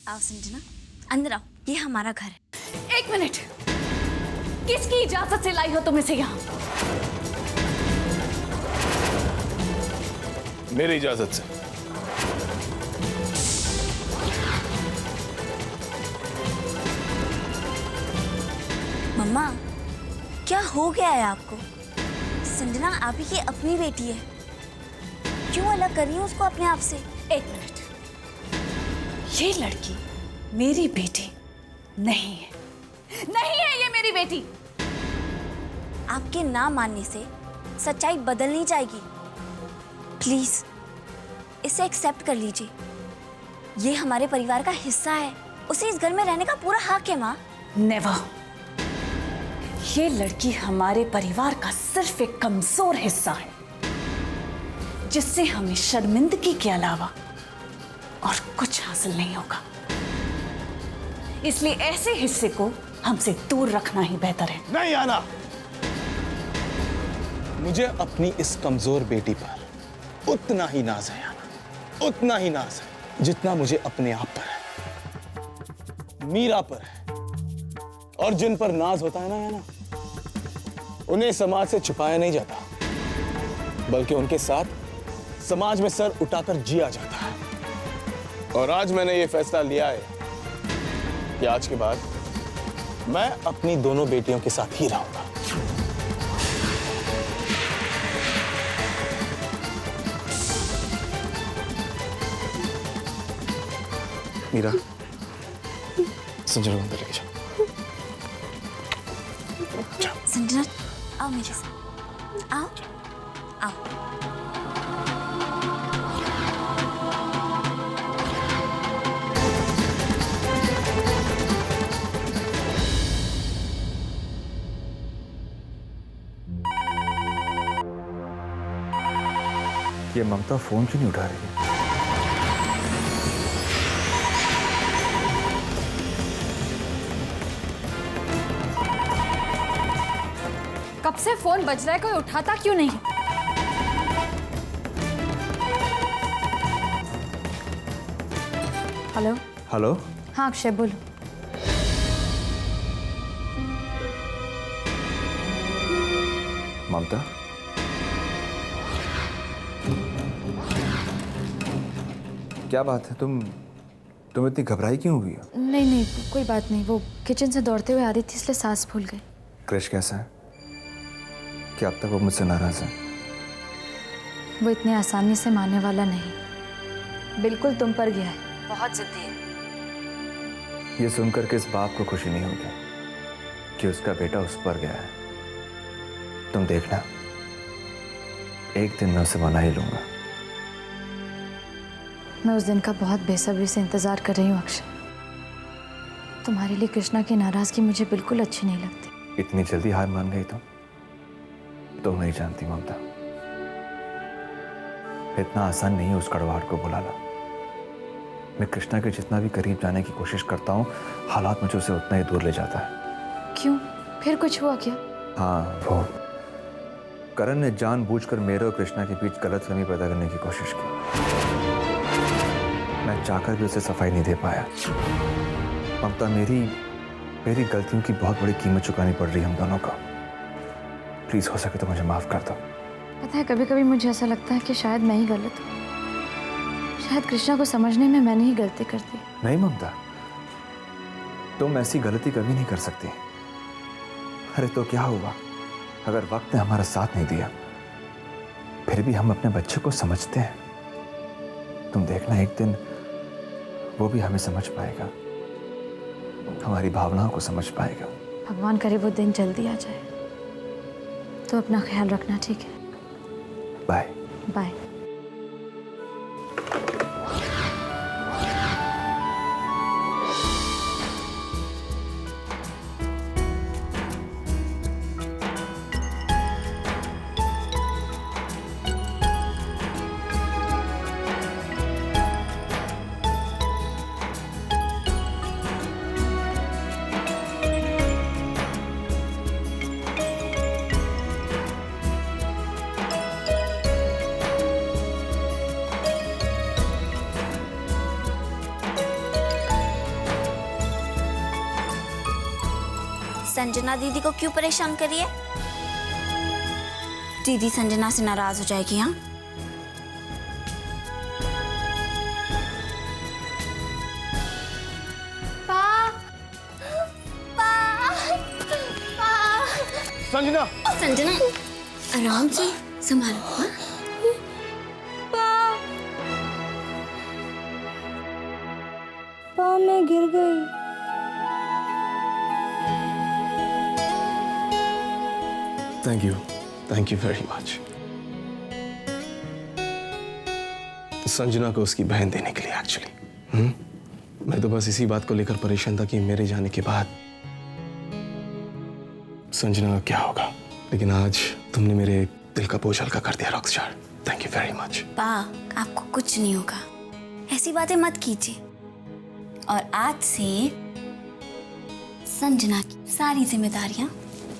आओ संजना, अंदर आओ, ये हमारा घर है। 1 मिनट, किसकी इजाजत से लाई हो तुम इसे यहाँ? मेरी इजाजत से। मम्मा, क्या हो गया है आपको? संजना आप ही की अपनी बेटी है, क्यों अलग कर रही है उसको अपने आप से? 1 मिनट, ये लड़की मेरी बेटी नहीं है, नहीं है ये मेरी बेटी। आपके ना मानने से सच्चाई बदल नहीं जाएगी। प्लीज इसे एक्सेप्ट कर लीजिए, ये हमारे परिवार का हिस्सा है, उसे इस घर में रहने का पूरा हक है। माँ नेवर, ये लड़की हमारे परिवार का सिर्फ एक कमजोर हिस्सा है जिससे हमें शर्मिंदगी के अलावा और कुछ हासिल नहीं होगा। इसलिए ऐसे हिस्से को हमसे दूर रखना ही बेहतर है। नहीं आना, मुझे अपनी इस कमजोर बेटी पर उतना ही नाज है आना, उतना ही नाज है जितना मुझे अपने आप पर है, मीरा पर है। और जिन पर नाज होता है ना याना, उन्हें समाज से छुपाया नहीं जाता, बल्कि उनके साथ समाज में सर उठाकर जिया जाता है। और आज मैंने ये फैसला लिया है कि आज के बाद मैं अपनी दोनों बेटियों के साथ ही रहूंगा। मीरा, संजना को अंदर लेके जाओ। संजना आओ मेरे साथ, आओ आओ। ये ममता फोन क्यों नहीं उठा रही है? कब से फोन बज रहा है, कोई उठाता क्यों नहीं? हेलो। हेलो। हाँ अक्षय बोलो। ममता, क्या बात है? तुम इतनी घबराई क्यों हुई हो? नहीं कोई बात नहीं, वो किचन से दौड़ते हुए आ रही थी इसलिए सांस भूल गई। क्रिश कैसा है? क्या अब तक वो मुझसे नाराज है? वो इतनी आसानी से मानने वाला नहीं, बिल्कुल तुम पर गया है, बहुत जिद्दी है। ये सुनकर के इस बाप को खुशी नहीं होगी कि उसका बेटा उस पर गया है। तुम देखना, एक दिन मैं उसे मना ही लूंगा। मैं उस दिन का बहुत बेसब्री से इंतजार कर रही हूँ अक्षय। तुम्हारे लिए कृष्णा की नाराजगी मुझे बिल्कुल अच्छी नहीं लगती। इतनी जल्दी हार मान गई तुम नहीं जानती ममता, इतना आसान नहीं है उस कड़वाहट को बुलाना। मैं कृष्णा के जितना भी करीब जाने की कोशिश करता हूँ, हालात मुझे उसे उतना ही दूर ले जाता है। क्यों? फिर कुछ हुआ क्या? हाँ, वो करण ने जानबूझकर मेरे और कृष्णा के बीच गलतफहमी पैदा करने की कोशिश की। मैं चाहकर भी उसे सफाई नहीं दे पाया। ममता, मेरी गलतियों की बहुत बड़ी कीमत चुकानी पड़ रही है हम दोनों को। प्लीज हो सके तो मुझे माफ कर दो। पता है, कभी कभी मुझे ऐसा लगता है कि शायद मैं ही गलत हूँ, शायद कृष्णा को समझने में मैंने ही गलती कर दी। नहीं ममता, तुम ऐसी गलती कभी नहीं कर सकती। अरे तो क्या हुआ अगर वक्त ने हमारा साथ नहीं दिया? फिर भी हम अपने बच्चे को समझते हैं। तुम देखना, एक दिन वो भी हमें समझ पाएगा, हमारी भावनाओं को समझ पाएगा। भगवान करे वो दिन जल्दी आ जाए। तो अपना ख्याल रखना, ठीक है? Bye bye. संजना दीदी को क्यों परेशान करिए? दीदी संजना से नाराज हो जाएगी। हाँ, संजना, संजना आराम से संभालो। हाँ? मैं गिर गई। Thank you very much. Sanjana को उसकी बहन देने के लिए एक्चुअली। मैं तो बस इसी बात को लेकर परेशान था कि मेरे जाने के बाद संजना का क्या होगा, लेकिन आज तुमने मेरे दिल का बोझ हल्का कर दिया Rockstar. Thank you very much. पा, आपको कुछ नहीं होगा, ऐसी बातें मत कीजिए। और आज से संजना की सारी जिम्मेदारियां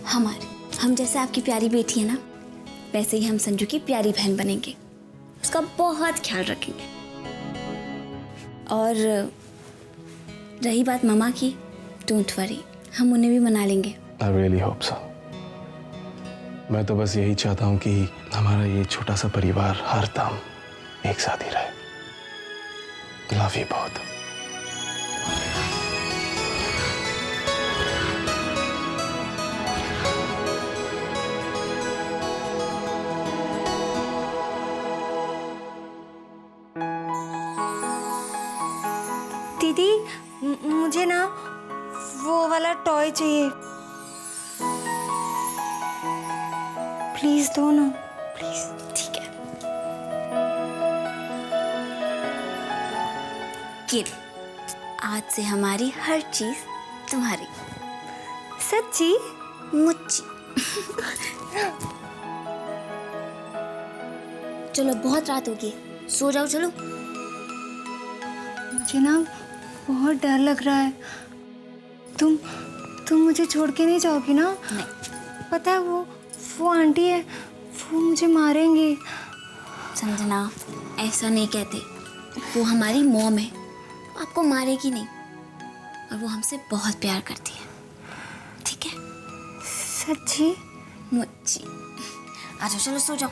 हमारी। हम जैसे आपकी प्यारी बेटी है ना, वैसे ही हम संजू की प्यारी बहन बनेंगे, उसका बहुत ख्याल रखेंगे। और रही बात मामा की, डोंट वरी, हम उन्हें भी मना लेंगे। I really hope so। मैं तो बस यही चाहता हूँ कि हमारा ये छोटा सा परिवार हरदम एक साथ ही रहे। लव यू बहुत। दीदी, मुझे ना वो वाला टॉय चाहिए, प्लीज दो ना, प्लीज। ठीक है, किड, आज से हमारी हर चीज तुम्हारी। सच्ची? मुच्ची। चलो बहुत रात होगी, सो जाओ। चलो। मुझे ना बहुत डर लग रहा है। तुम मुझे छोड़ के नहीं जाओगी ना? नहीं। पता है वो आंटी है, वो मुझे मारेंगी। संजना, ऐसा नहीं कहते, वो हमारी मॉम है, आपको मारेगी नहीं, और वो हमसे बहुत प्यार करती है। ठीक है? सच्ची? मुच्ची। अच्छा चलो सो जाओ,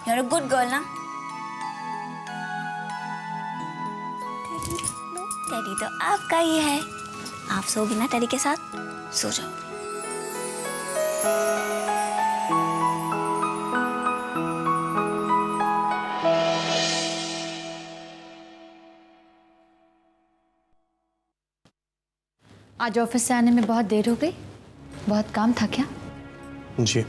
you are a good girl ना। टेडी तो आपका ही है, आप सोगी ना टेडी के साथ? सो जाओ। आज ऑफिस से आने में बहुत देर हो गई, बहुत काम था क्या? जी।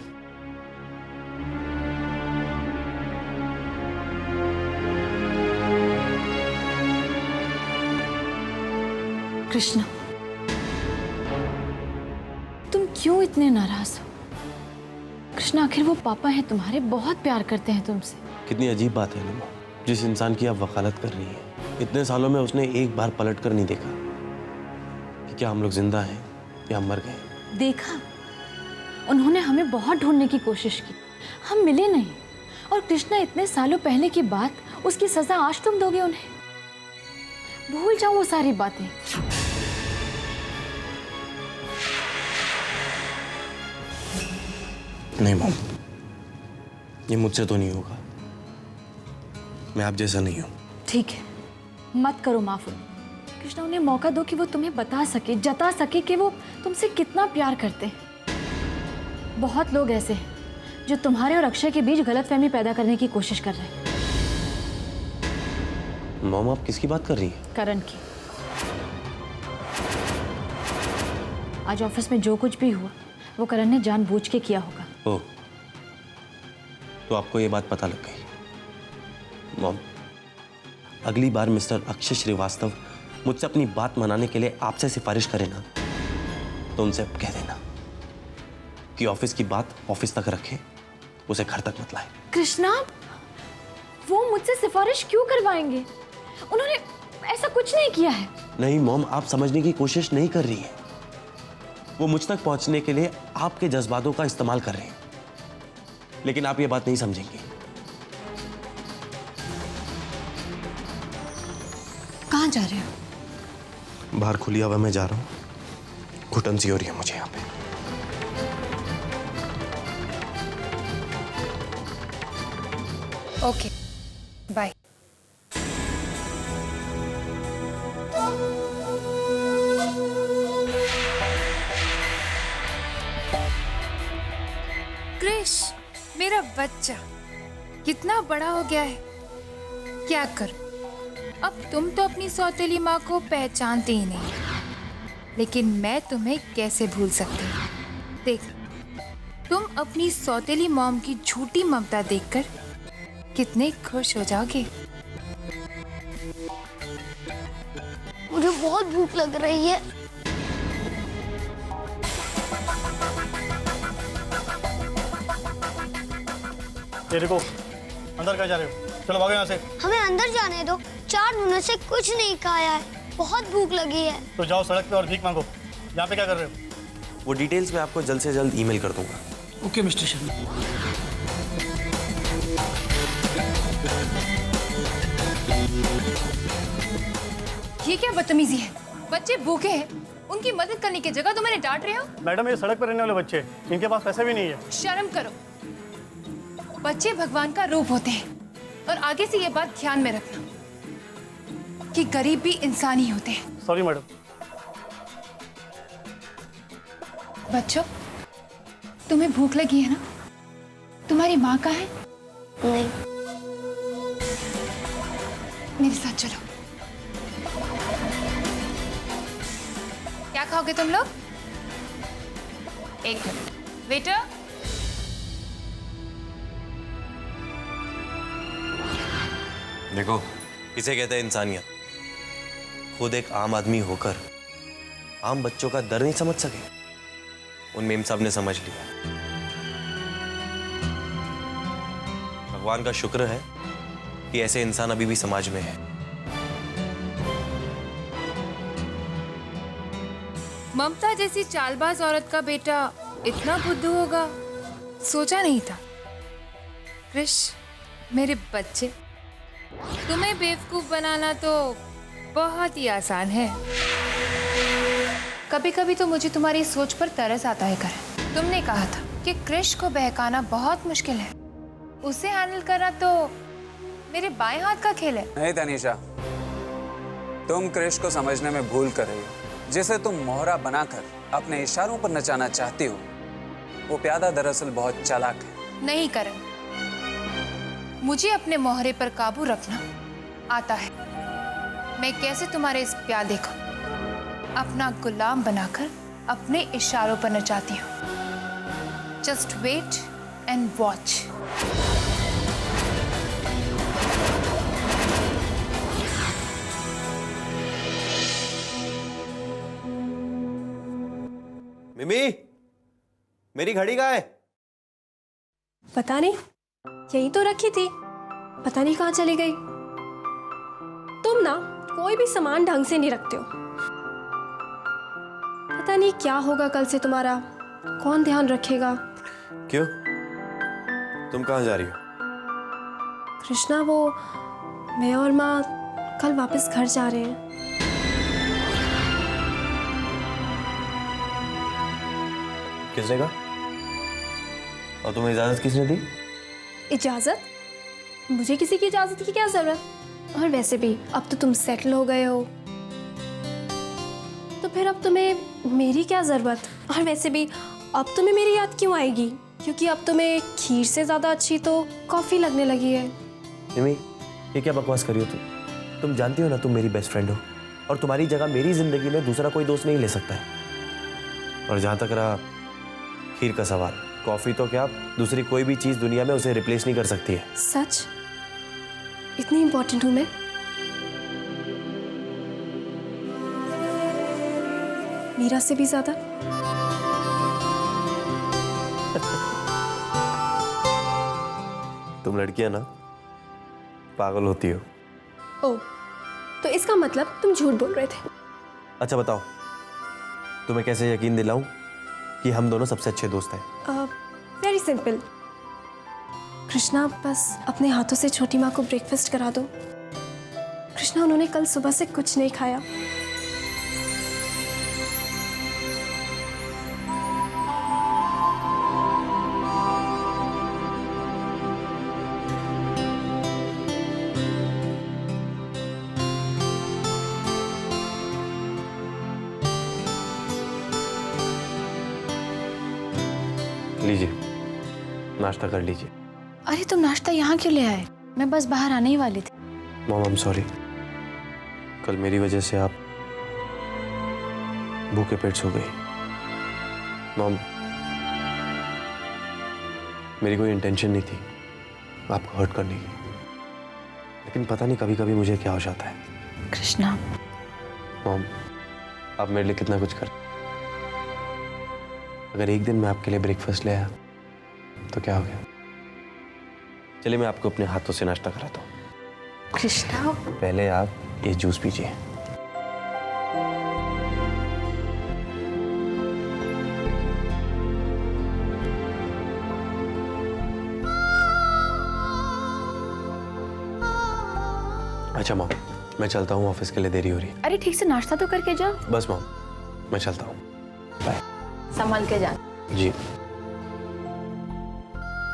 कृष्णा, तुम क्यों इतने नाराज हो? कृष्णा, आखिर वो पापा हैं तुम्हारे, बहुत प्यार करते हैं तुमसे। कितनी अजीब बात है नीमो, जिस इंसान की आप वकालत कर रही हैं, इतने सालों में उसने एक बार पलट कर नहीं देखा कि क्या हम लोग जिंदा हैं या मर गए। देखा, उन्होंने हमें बहुत ढूंढने की कोशिश की, हम मिले नहीं। और कृष्णा, इतने सालों पहले की बात, उसकी सजा आज तुम दोगे उन्हें? भूल जाओ वो सारी बातें। नहीं मॉम, ये मुझसे तो नहीं होगा, मैं आप जैसा नहीं हूं। ठीक है, मत करो माफ उन्हें। कृष्णा, उन्हें मौका दो कि वो तुम्हें बता सके, जता सके कि वो तुमसे कितना प्यार करते हैं। बहुत लोग ऐसे हैं जो तुम्हारे और अक्षय के बीच गलतफहमी पैदा करने की कोशिश कर रहे हैं। मॉम, आप किसकी बात कर रही हैं? करण की। आज ऑफिस में जो कुछ भी हुआ, वो करण ने जानबूझ के किया होगा। ओह, तो आपको ये बात पता लग गई। मॉम, अगली बार मिस्टर अक्षय श्रीवास्तव मुझसे अपनी बात मनाने के लिए आपसे सिफारिश करें ना, तो उनसे कह देना कि ऑफिस की बात ऑफिस तक रखें, उसे घर तक मत लाए। कृष्णा, वो मुझसे सिफारिश क्यों करवाएंगे? उन्होंने ऐसा कुछ नहीं किया है। नहीं मॉम, आप समझने की कोशिश नहीं कर रही हैं। वो मुझ तक पहुंचने के लिए आपके जज्बातों का इस्तेमाल कर रहे हैं, लेकिन आप ये बात नहीं समझेंगे। कहाँ जा रहे हो? बाहर खुली हवा में जा रहा हूं, घुटन सी हो रही है मुझे यहाँ पे। Okay, bye. क्रिश, मेरा बच्चा कितना बड़ा हो गया है। क्या करूं? अब तुम तो अपनी सौतेली माँ को पहचानते ही नहीं, लेकिन मैं तुम्हें कैसे भूल सकती हूँ। देख, तुम अपनी सौतेली मॉम की झूठी ममता देखकर कितने खुश हो जाओगे। मुझे बहुत भूख लग रही है। ये देखो, अंदर कहाँ जा रहे हो? चलो भागो यहाँ से। हमें अंदर जाने दो, 4 दिनों से कुछ नहीं खाया है, बहुत भूख लगी है। तो जाओ सड़क पे और भीख मांगो। यहाँ पे क्या कर रहे हो? वो डिटेल्स मैं आपको जल्द से जल्द ईमेल कर दूंगा। Okay mister Sharma. ये क्या बदतमीजी है? बच्चे भूखे हैं, उनकी मदद करने की जगह तुम मैंने डांट रहे हो। मैडम, ये सड़क पर रहने वाले बच्चे, इनके पास पैसे भी नहीं है। शर्म करो। बच्चे भगवान का रूप होते हैं, और आगे से ये बात ध्यान में रखना कि गरीब भी इंसान ही होते हैं। Sorry madam. बच्चों, तुम्हें भूख लगी है ना? तुम्हारी माँ कहाँ है? नहीं। मेरे साथ चलो। क्या खाओगे तुम लोग? एक मिनट, वेटर। देखो, इसे कहते हैं इंसानियत। खुद एक आम आदमी होकर आम बच्चों का दर्द नहीं समझ सके, उन मेम साहब ने समझ लिया। भगवान का शुक्र है कि ऐसे इंसान अभी भी समाज में है। ममता जैसी चालबाज औरत का बेटा इतना बुद्धू होगा, सोचा नहीं था। क्रिश, मेरे बच्चे, तुम्हें बेवकूफ बनाना तो बहुत ही आसान है। कभी कभी तो मुझे तुम्हारी सोच पर तरस आता है। करण, तुमने कहा था कि क्रिश को बहकाना बहुत मुश्किल है, उसे हैंडल करना तो मेरे बाएं हाथ का खेल है। नहीं तनीषा, तुम क्रिश को समझने में भूल कर रही हो। जिसे तुम मोहरा बनाकर अपने इशारों पर नचाना चाहती हो, वो प्यादा दरअसल बहुत चालाक है। नहीं करण, मुझे अपने मोहरे पर काबू रखना आता है। मैं कैसे तुम्हारे इस प्यादे को अपना गुलाम बनाकर अपने इशारों पर नचाती हूँ। Just wait and watch. मिमी, मेरी घड़ी कहाँ है? पता नहीं, यही तो रखी थी, पता नहीं कहाँ चली गई। तुम ना कोई भी सामान ढंग से नहीं रखते हो। पता नहीं क्या होगा कल से तुम्हारा, कौन ध्यान रखेगा। क्यों? तुम कहाँ जा रही हो? कृष्णा, वो मैं और माँ कल वापस घर जा रहे हैं। किसने कहा? और तुम्हें इजाजत किसने दी? इजाजत? मुझे किसी की इजाजत की क्या जरूरत? और वैसे भी अब तो तुम सेटल हो गए हो, तो फिर अब तुम्हें मेरी क्या जरूरत? और वैसे भी अब तुम्हें मेरी याद क्यों आएगी? क्योंकि अब तुम्हें खीर से ज्यादा अच्छी तो कॉफी लगने लगी है। मिमी, ये क्या बकवास कर रही हो तुम जानती हो ना तुम मेरी बेस्ट फ्रेंड हो, और तुम्हारी जगह मेरी जिंदगी में दूसरा कोई दोस्त नहीं ले सकता है। और जहां तक रहा खीर का सवाल, कॉफी तो क्या दूसरी कोई भी चीज दुनिया में उसे रिप्लेस नहीं कर सकती है। सच? इतनी इंपॉर्टेंट हूं मैं? मीरा से भी ज्यादा? तुम लड़कियां ना पागल होती हो। ओह, तो इसका मतलब तुम झूठ बोल रहे थे। अच्छा बताओ, तुम्हें कैसे यकीन दिलाऊं कि हम दोनों सबसे अच्छे दोस्त हैं? Very simple. कृष्णा, बस अपने हाथों से छोटी माँ को ब्रेकफास्ट करा दो। कृष्णा, उन्होंने कल सुबह से कुछ नहीं खाया। लीजिए, नाश्ता कर लीजिए। अरे तुम नाश्ता यहाँ क्यों ले आए? मैं बस बाहर आने ही वाली थी। Mom, I am sorry. कल मेरी वजह से आप भूखे पेट सो गई। मॉम, मेरी कोई इंटेंशन नहीं थी आपको हर्ट करने की, लेकिन पता नहीं कभी कभी मुझे क्या हो जाता है। कृष्णा। मॉम, आप मेरे लिए कितना कुछ कर, अगर एक दिन मैं आपके लिए ब्रेकफास्ट ले आया तो क्या हो गया? चलिए मैं आपको अपने हाथों से नाश्ता कराता हूँ। कृष्णा, पहले आप ये जूस पीजिए। अच्छा मॉम, मैं चलता हूँ, ऑफिस के लिए देरी हो रही है। अरे ठीक से नाश्ता तो करके जाओ। बस मॉम, मैं चलता हूँ, बाय। संभाल के जा। जी,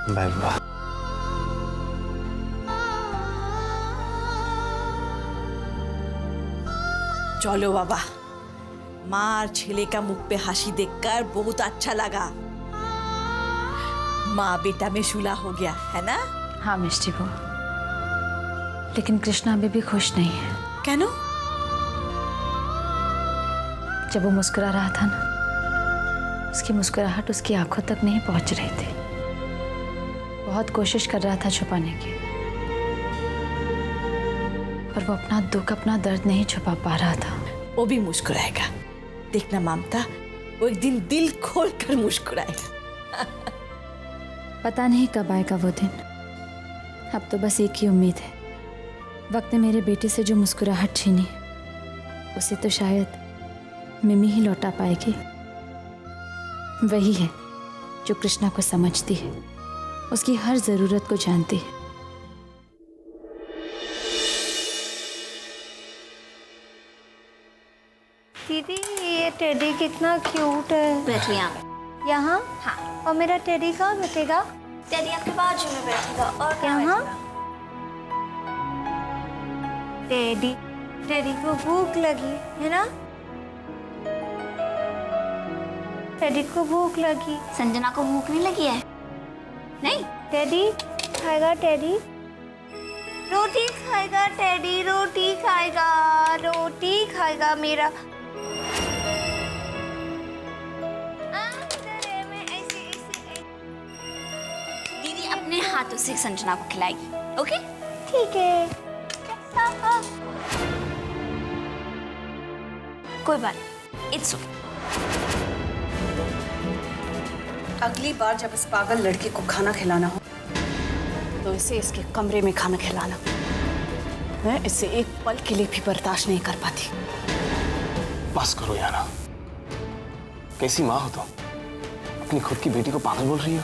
बाय बाय। चलो बाबा, माँ और छेले का मुख पे हंसी देखकर बहुत अच्छा लगा। माँ बेटा में शुला हो गया है ना? हाँ मिष्टी बुआ, लेकिन कृष्णा अभी भी खुश नहीं है। क्यों? जब वो मुस्कुरा रहा था ना, उसकी मुस्कुराहट उसकी आंखों तक नहीं पहुंच रही थी। बहुत कोशिश कर रहा था छुपाने की, पर वो अपना दुख, अपना दर्द नहीं छुपा पा रहा था। वो भी मुस्कुराएगा, देखना ममता, वो एक दिन दिल खोल कर मुस्कुराएगा। पता नहीं कब आएगा वो दिन। अब तो बस एक ही उम्मीद है, वक्त ने मेरे बेटे से जो मुस्कुराहट छीनी, उसे तो शायद मिमी ही लौटा पाएगी। वही है जो कृष्णा को समझती है, उसकी हर जरूरत को जानती है। दीदी, ये टेडी कितना क्यूट है। बैठिए यहाँ। यहाँ? हाँ। और मेरा टेडी कहाँ बैठेगा? टेडी आपके बाजू में बैठेगा। और कहाँ यहाँ? बैठेगा? टेडी, टेडी को भूख लगी है ना? टेडी को भूख लगी। संजना को भूख नहीं लगी है? नहीं? टेडी खाएगा, टेडी रोटी खाएगा, टेडी रोटी खाएगा, रोटी खाएगा मेरा। दीदी अपने हाथों से संजना को खिलाएगी, ओके? ठीक है। कोई बात नहीं, इट्स ओके। अगली बार जब इस पागल लड़की को खाना खिलाना हो तो इसे इसके कमरे में खाना खिलाना। मैं इसे एक पल के लिए भी बर्दाश्त नहीं कर पाती। बस करो याना, कैसी माँ हो तुम? अपनी खुद की बेटी को पागल बोल रही हो?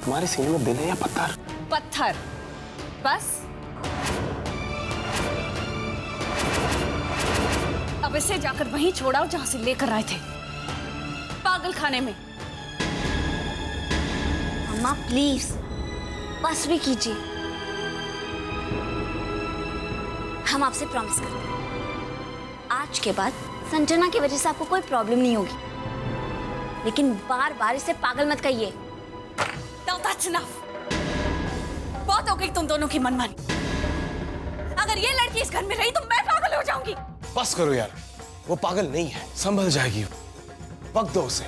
तुम्हारे सीने में दिल है या पत्थर? पत्थर। बस अब इसे जाकर वहीं छोड़ाओ जहां से लेकर आए थे, पागल खाने में। अम्मा प्लीज, बस भी कीजिए। हम आपसे प्रॉमिस करते हैं, आज के बाद संजना की वजह से आपको कोई प्रॉब्लम नहीं होगी, लेकिन बार बार इसे पागल मत कहिए। Now that's enough. बहुत हो गई तुम दोनों की मनमानी। अगर ये लड़की इस घर में रही तो मैं पागल हो जाऊंगी। बस करो यार, वो पागल नहीं है, संभल जाएगी, वक्त दो उसे।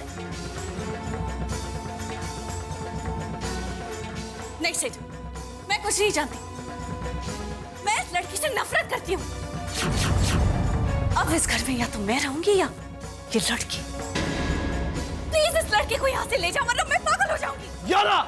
नहीं सेज, मैं कुछ नहीं जानती। मैं इस लड़की से नफरत करती हूँ। अब इस घर में या तो मैं रहूंगी या ये लड़की। प्लीज इस लड़की को यहाँ से ले जाओ, वरना मैं पागल हो जाऊंगी। यारा!